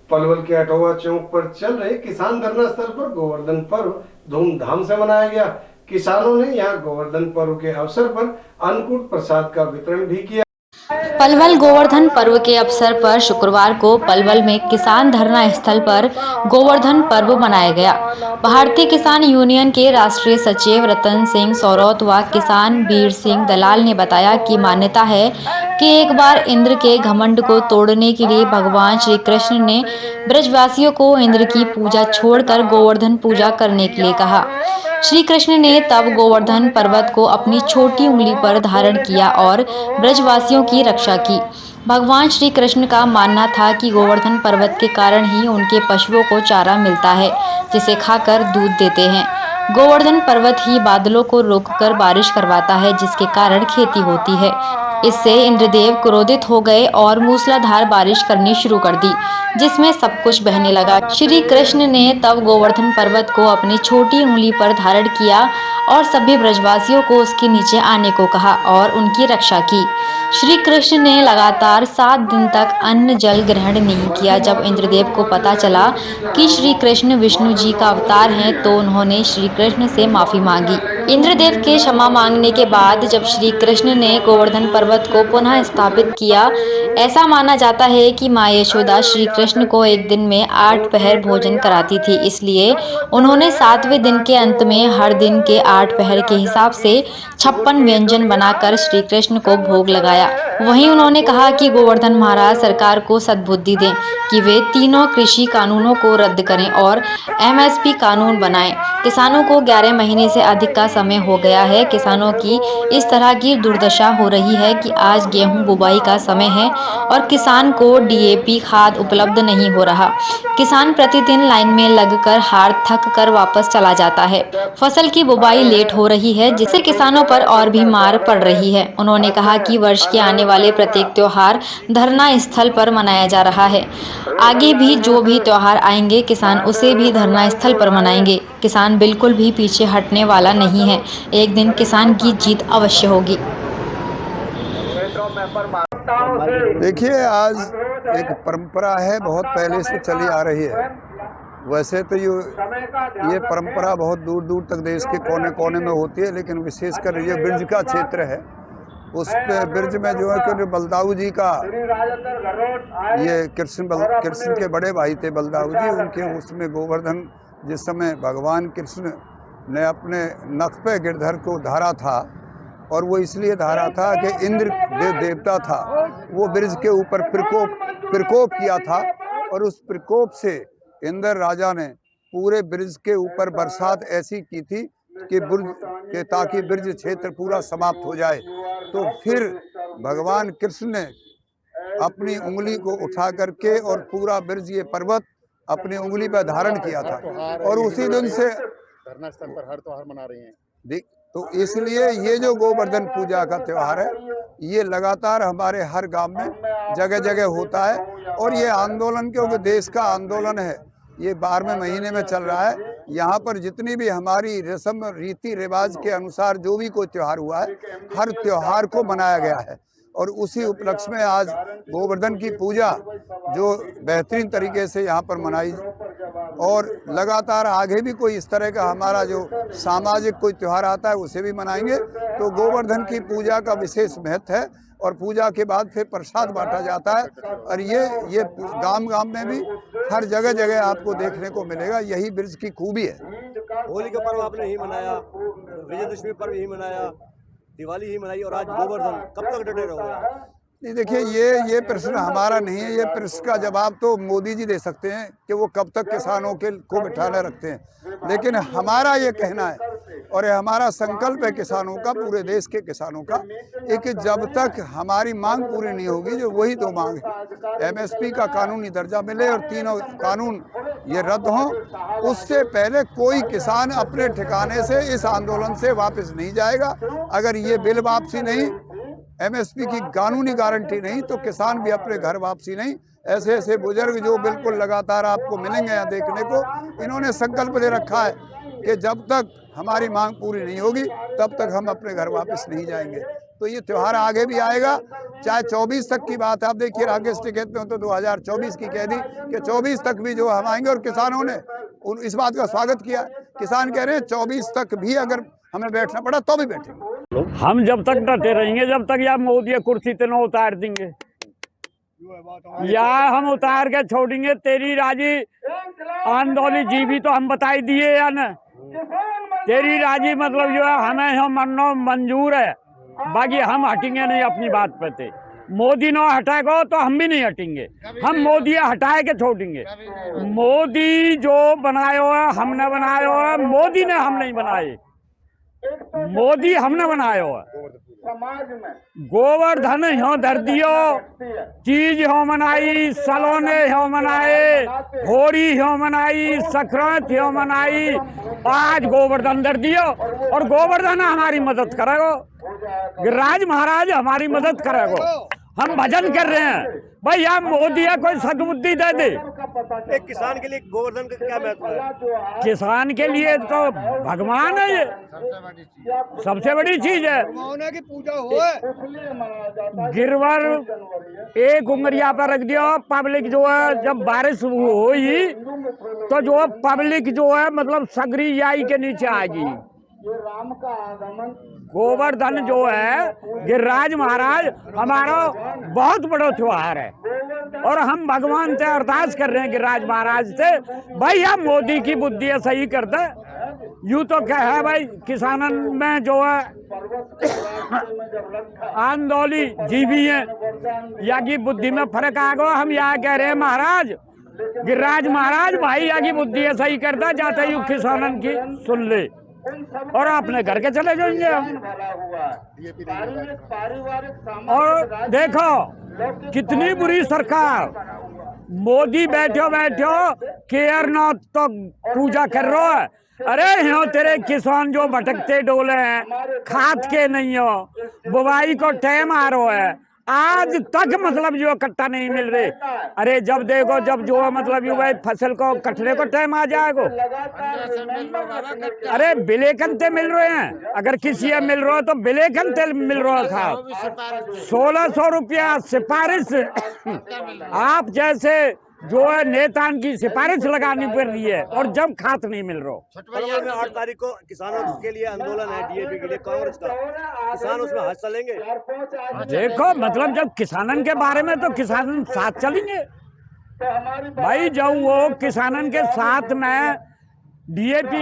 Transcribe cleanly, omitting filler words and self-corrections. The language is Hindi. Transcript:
पलवल के अटौवा चौक पर चल रहे किसान धरना स्थल पर गोवर्धन पर्व धूमधाम से मनाया गया। किसानों ने यहां गोवर्धन पर्व के अवसर पर अन्नकूट प्रसाद का वितरण भी किया। पलवल गोवर्धन पर्व के अवसर पर शुक्रवार को पलवल में किसान धरना स्थल पर गोवर्धन पर्व मनाया गया। भारतीय किसान यूनियन के राष्ट्रीय सचिव रतन सिंह सौरौत व किसान वीर सिंह दलाल ने बताया कि मान्यता है कि एक बार इंद्र के घमंड को तोड़ने के लिए भगवान श्री कृष्ण ने ब्रजवासियों को इंद्र की पूजा छोड़कर गोवर्धन पूजा करने के लिए कहा। श्री कृष्ण ने तब गोवर्धन पर्वत को अपनी छोटी उंगली पर धारण किया और ब्रजवासियों की रक्षा की। भगवान श्री कृष्ण का मानना था कि गोवर्धन पर्वत के कारण ही उनके पशुओं को चारा मिलता है, जिसे खाकर दूध देते हैं। गोवर्धन पर्वत ही बादलों को रोककर बारिश करवाता है, जिसके कारण खेती होती है। इससे इंद्रदेव क्रोधित हो गए और मूसलाधार बारिश करनी शुरू कर दी, जिसमें सब कुछ बहने लगा। श्री कृष्ण ने तब गोवर्धन पर्वत को अपनी छोटी उंगली पर धारण किया और सभी ब्रजवासियों को उसके नीचे आने को कहा और उनकी रक्षा की। श्री कृष्ण ने लगातार 7 दिन तक अन्न जल ग्रहण नहीं किया। जब इंद्रदेव को पता चला कि श्री कृष्ण विष्णु जी का अवतार हैं, तो उन्होंने श्री कृष्ण से माफी मांगी। इंद्रदेव के क्षमा मांगने के बाद जब श्री कृष्ण ने गोवर्धन पर्वत को पुनः स्थापित किया, ऐसा माना जाता है कि माँ यशोदा श्री कृष्ण को एक दिन में 8 पहर भोजन कराती थी, इसलिए उन्होंने 7वें दिन के अंत में हर दिन के 8 पहर के हिसाब से 56 व्यंजन बनाकर श्री कृष्ण को भोग लगाया। वहीं उन्होंने कहा कि गोवर्धन महाराज सरकार को सद्बुद्धि दें कि वे तीनों कृषि कानूनों को रद्द करें और एमएसपी कानून बनाएं। किसानों को 11 महीने से अधिक का समय हो गया है। किसानों की इस तरह की दुर्दशा हो रही है कि आज गेहूं बुवाई का समय है और किसान को डीएपी खाद उपलब्ध नहीं हो रहा। किसान प्रतिदिन लाइन में लगकर हार थक कर वापस चला जाता है। फसल की बुवाई लेट हो रही है, जिससे किसानों पर और भी मार पड़ रही है। उन्होंने कहा कि वर्ष के आने वाले प्रत्येक त्योहार धरना स्थल पर मनाया जा रहा है। आगे भी जो भी त्योहार आएंगे, किसान उसे भी धरना स्थल पर मनाएंगे। किसान बिल्कुल भी पीछे हटने वाला नहीं है। एक दिन किसान की जीत अवश्य होगी। देखिए, आज एक परंपरा है, बहुत पहले से चली आ रही है। वैसे तो ये परंपरा बहुत दूर दूर तक देश के कोने कोने में होती है, लेकिन विशेषकर ये ब्रज का क्षेत्र है। उस पे ब्रज में जो है कि बलदाऊ जी का, ये कृष्ण के बड़े भाई थे बलदाऊ जी, उनके उसमें गोवर्धन जिस समय भगवान कृष्ण ने अपने नख पे गिरधर को धारा था, और वो इसलिए धारा था कि इंद्र देवता था, वो ब्रज के ऊपर प्रकोप किया था, और उस प्रकोप से इंद्र राजा ने पूरे ब्रज के ऊपर बरसात ऐसी की थी कि ताकि ब्रज क्षेत्र पूरा समाप्त हो जाए। तो फिर भगवान कृष्ण ने अपनी उंगली को उठा करके और पूरा ब्रज, ये पर्वत अपनी उंगली पर धारण किया था, और उसी दिन से धरना स्थल पर हर त्योहार मना रही हैं। तो इसलिए ये जो गोवर्धन पूजा का त्यौहार है, ये लगातार हमारे हर गांव में जगह जगह होता है, और ये आंदोलन, क्योंकि देश का आंदोलन है, ये 12वें महीने में चल रहा है। यहाँ पर जितनी भी हमारी रस्म रीति रिवाज के अनुसार जो भी कोई त्यौहार हुआ है, हर त्यौहार को मनाया गया है, और उसी उपलक्ष्य में आज गोवर्धन की पूजा जो बेहतरीन तरीके से यहाँ पर मनाई, और लगातार आगे भी कोई इस तरह का हमारा जो सामाजिक कोई त्यौहार आता है उसे भी मनाएंगे। तो गोवर्धन की पूजा का विशेष महत्व है, और पूजा के बाद फिर प्रसाद बांटा जाता है, और ये गांव गांव में भी हर जगह जगह आपको देखने को मिलेगा। यही ब्रज की खूबी है। होली का पर्व आपने ही मनाया, विजयदशमी पर्व ही मनाया, दिवाली ही मनाई, और आज गोवर्धन, कब तक डटे रहोगे? नहीं, देखिए, ये प्रश्न हमारा नहीं है। ये प्रश्न का जवाब तो मोदी जी दे सकते हैं कि वो कब तक किसानों को बिठाने रखते हैं, लेकिन हमारा ये कहना है और ये हमारा संकल्प है किसानों का, पूरे देश के किसानों का, कि जब तक हमारी मांग पूरी नहीं होगी, जो वही 2 मांग है, एमएसपी का कानूनी दर्जा मिले और तीनों कानून ये रद्द हों, उससे पहले कोई किसान अपने ठिकाने से इस आंदोलन से वापस नहीं जाएगा। अगर ये बिल वापसी नहीं, एमएसपी की कानूनी गारंटी नहीं, तो किसान भी अपने घर वापसी नहीं। ऐसे ऐसे बुजुर्ग जो बिल्कुल लगातार आपको मिलेंगे यहाँ देखने को, इन्होंने संकल्प ले रखा है कि जब तक हमारी मांग पूरी नहीं होगी, तब तक हम अपने घर वापस नहीं जाएंगे। तो ये त्यौहार आगे भी आएगा, चाहे 24 तक की बात आप देखिए, राकेश टिकैत ने तो 2024 की कह दी कि 24 तक भी जो हम आएंगे, और किसानों ने इस बात का स्वागत किया। किसान कह रहे हैं 24 तक भी अगर हमें बैठना पड़ा तो भी बैठेंगे। हम जब तक डटे रहेंगे, जब तक या मोदी कुर्सी से न उतार देंगे, या हम उतार के छोड़ेंगे। तेरी राजी आंदोलन जीवी तो हम बताई दिए या न, तेरी राजी मतलब जो है हमें हम मनो मंजूर है, बाकी हम हटेंगे नहीं अपनी बात पे। थे मोदी न हटाएगा तो हम भी नहीं हटेंगे, हम मोदी हटाए के छोड़ेंगे। मोदी जो बनायो है हमने बनायो है, मोदी ने हम नहीं बनाए, मोदी हमने बनायो है। गोवर्धन हो धर दियो, चीज हो मनाई, सलोने हो मनाए, होरी हो मनाई, संक्रांति हो मनाई, आज गोवर्धन धर दियो। और गोवर्धन हमारी मदद करेगो, गिरिराज महाराज हमारी मदद करेगो। हम भजन कर रहे हैं भाई, यहाँ मोदी है कोई सद्बुद्धि दे दे। एक किसान के लिए गोवर्धन का क्या महत्व है? किसान के लिए तो भगवान है, ये सबसे बड़ी चीज है। की पूजा हो, गिरवर एक उंगलिया पर रख दिया। पब्लिक जो है जब बारिश हुई तो जो पब्लिक जो है मतलब सगरी याई के नीचे आएगी। गोवर्धन जो है गिरिराज महाराज हमारा बहुत बड़ा त्योहार है, और हम भगवान से अरदास कर रहे हैं गिरिराज महाराज से, भाई हम मोदी की बुद्धि सही कर दे। यूं तो क्या है भाई, किसानन में जो है आंदोलन जीवी है, या की बुद्धि में फर्क आ गया। हम यहाँ कह रहे हैं महाराज गिरिराज महाराज, भाई यहाँ की बुद्धि सही कर दे, जाते यू किसानन की सुन ले और अपने घर के चले जाएंगे हम। और देखो कितनी बुरी सरकार, मोदी बैठो बैठो केयर न तो पूजा कर रहा है। अरे यहाँ तेरे किसान जो भटकते डोले हैं, खाद के नहीं हो, बुवाई को टाइम आ रहा है, आज तक मतलब जो कट्टा नहीं मिल रहे। अरे जब देखो जब जो मतलब यू भाई फसल को कटने को टाइम आ जाएगा, अरे बिलेकनते मिल रहे हैं, अगर किसी है मिल रहा है तो बिलेकनते मिल रहा था। 1600 रुपया सिफारिश आप जैसे जो है नेता की सिफारिश लगानी पड़ रही है, और जब खाद नहीं मिल रहा। पलवल में 8 तारीख को किसानों के लिए आंदोलन है, डीएपी के लिए कांग्रेस का, किसान उसमें हिस्सा लेंगे। देखो मतलब जब किसानन के बारे में तो किसान साथ चलेंगे भाई, जब वो किसानन के साथ में डीएपी